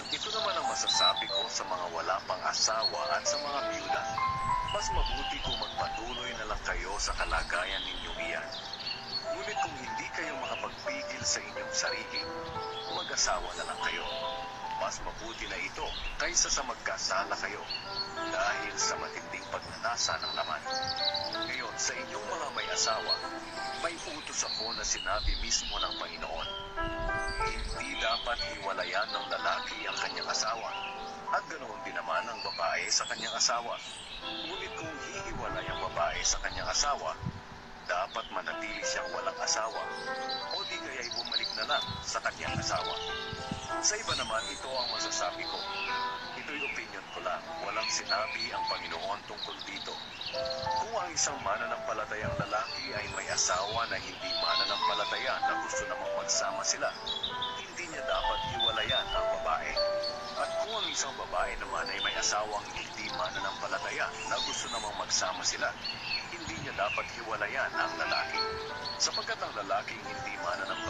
Ito naman ang masasabi ko sa mga wala pang asawa at sa mga biyuda. Mas mabuti kung magpatuloy na lang kayo sa kalagayan ninyong iyan. Ngunit kung hindi kayo makapagpigil sa inyong sarili, mag-asawa na lang kayo. Mas mabuti na ito kaysa sa magkasala kayo dahil sa matinding pagnanasa ng laman. Ngayon, sa inyong mga may asawa, may utos ako na sinabi mismo ng Panginoon. Hindi dapat hiwalayan ng lalaki ang kanyang asawa, at ganoon din naman ang babae sa kanyang asawa. Ngunit kung hihiwalay ang babae sa kanyang asawa, dapat manatili siyang walang asawa, o di kaya'y bumalik na lang sa kanyang asawa. Sa iba naman, ito ang masasabi ko. Ito'y opinion ko lang, walang sinabi ang Panginoon tungkol dito. Kung ang isang mananampalatayang lalaki ay may asawa na hindi mananampalataya na gusto namang magsama sila, hindi niya dapat hiwalayan ang babae. At kung ang isang babae naman ay may asawang hindi mananampalataya na gusto namang magsama sila, hindi niya dapat hiwalayan ang lalaki. Sapagkat ang lalaking hindi mananampalataya